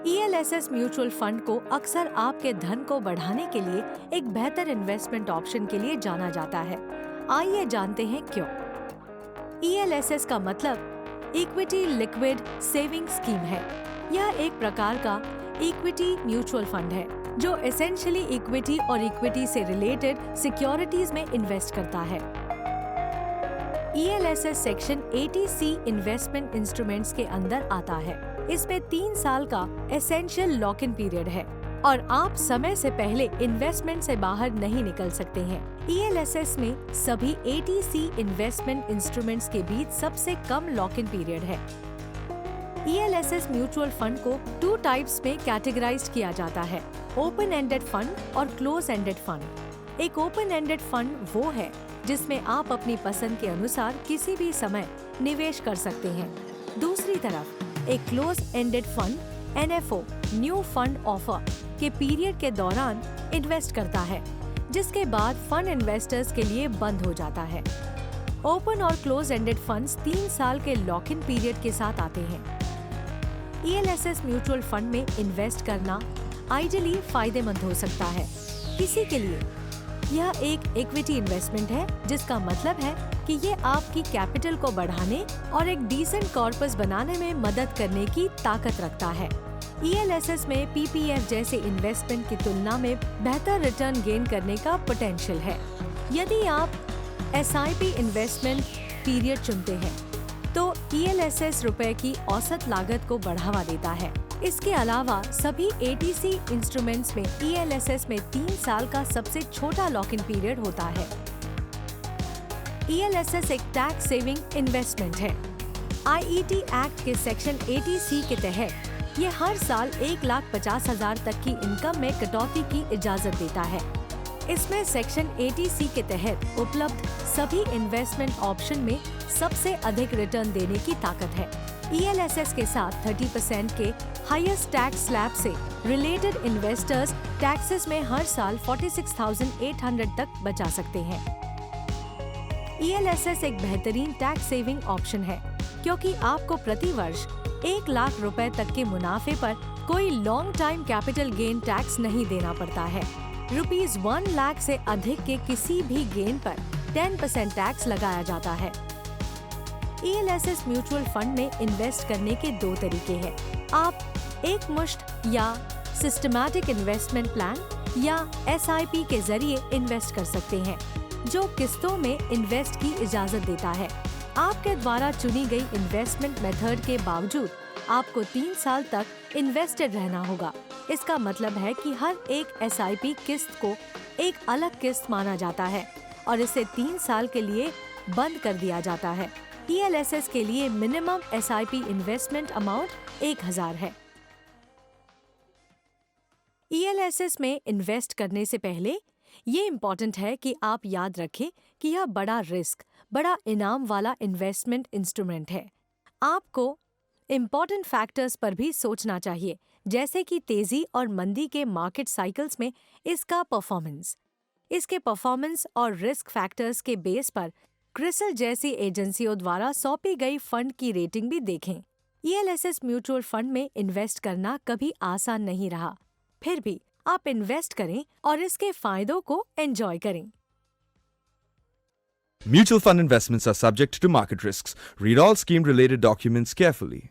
ELSS mutual fund को अक्सर आपके धन को बढ़ाने के लिए एक बेहतर इन्वेस्टमेंट ऑप्शन के लिए जाना जाता है। आइए जानते हैं क्यों। ELSS का मतलब इक्विटी लिक्विड सेविंग स्कीम है। यह एक प्रकार का इक्विटी म्यूचुअल फंड है जो एसेंशियली इक्विटी और इक्विटी से रिलेटेड सिक्योरिटीज में इन्वेस्ट करता है। ELSS section 80C investment instruments के अंदर आता है। इसमें 3 साल का एसेंशियल लॉक इन पीरियड है और आप समय से पहले इन्वेस्टमेंट से बाहर नहीं निकल सकते हैं। ELSS में सभी 80C इन्वेस्टमेंट इंस्ट्रूमेंट्स के बीच सबसे कम लॉक इन पीरियड है। ELSS म्यूचुअल फंड को 2 टाइप्स में कैटेगराइज किया जाता है, ओपन एंडेड फंड और क्लोज एंडेड फंड। एक ओपन एंडेड फंड वो है जिसमें आप अपनी पसंद के अनुसार किसी भी समय निवेश कर सकते हैं। दूसरी तरफ एक close ended fund NFO new fund offer के पीरियड के दौरान इन्वेस्ट करता है, जिसके बाद फंड इन्वेस्टर्स के लिए बंद हो जाता है। ओपन और क्लोज एंडेड फंड्स 3 साल के लॉक इन पीरियड के साथ आते हैं। ELSS म्यूचुअल फंड में इन्वेस्ट करना आइडियली फायदेमंद हो सकता है। किसी के लिए यह एक इक्विटी इन्वेस्टमेंट है, जिसका मतलब है कि ये आपकी कैपिटल को बढ़ाने और एक डिसेंट कॉर्पस बनाने में मदद करने की ताकत रखता है। ELSS में PPF जैसे इन्वेस्टमेंट की तुलना में बेहतर रिटर्न गेन करने का पोटेंशियल है। यदि आप SIP इन्वेस्टमेंट पीरियड चुनते हैं तो ELSS रुपए की औसत लागत को बढ़ावा देता है। इसके अलावा सभी 80C इंस्ट्रूमेंट्स में ELSS में 3 साल का सबसे छोटा लॉक इन पीरियड होता है। ELSS एक टैक्स सेविंग इन्वेस्टमेंट है। IET एक्ट के सेक्शन 80C के तहत ये हर साल 1,50,000 तक की इनकम में कटौती की इजाजत देता है। इसमें सेक्शन 80C के तहत उपलब्ध सभी इन्वेस्टमेंट ऑप्शन में सबसे अधिक रिटर्न देने की ताकत है। ELSS के साथ 30% के हाईएस्ट टैक्स स्लैब से रिलेटेड इन्वेस्टर्स टैक्सेस में हर साल 46,800 तक बचा सकते हैं। ELSS एक बेहतरीन टैक्स सेविंग ऑप्शन है क्योंकि आपको प्रति वर्ष 1 लाख रुपए तक के मुनाफे पर कोई long time capital gain tax नहीं देना पड़ता है। ₹1 लाख से अधिक के किसी भी गेन पर 10% टैक्स लगाया जाता है। ELSS म्यूचुअल फंड में इन्वेस्ट करने के 2 तरीके हैं। आप एक मुश्त या सिस्टमैटिक इन्वेस्टमेंट प्लान या SIP के जरिए इन्वेस्ट कर सकते हैं, जो किस्तों में इन्वेस्ट की इजाजत देता है। आपके द्वारा चुनी गई इन्वेस्टमेंट मेथड के बावजूद आपको 3 साल तक इन्वेस्टेड रहना होगा। इसका मतलब है कि हर एक SIP किस्त को एक अलग किस्त माना जाता है और इसे 3 साल के लिए बंद कर दिया जाता है। ELSS के लिए मिनिमम SIP इन्वेस्टमेंट अमाउंट 1,000 है। ELSS में इन्वेस्ट करने से पहले ये इम्पोर्टेंट है कि आप याद रखें कि यह बड़ा रिस्क, बड़ा इनाम वाला इन्वेस्टमेंट इंस्ट्रूमेंट है। आपको इम्पोर्टेंट फैक्टर्स पर भी सोचना चाहिए, जैसे कि तेजी और मंदी के मार्केट साइकिल्स में इसका परफॉर्मेंस। इसके परफॉर्मेंस और रिस्क फैक्टर्स के बेस पर क्रिसल जैसी एजेंसियों द्वारा सौंपी गई फंड की रेटिंग भी देखें। ELSS म्यूचुअल फंड में इन्वेस्ट करना कभी आसान नहीं रहा, फिर भी आप इन्वेस्ट करें और इसके फायदों को एंजॉय करें। Mutual fund investments are subject to market risks. Read all scheme-related documents carefully.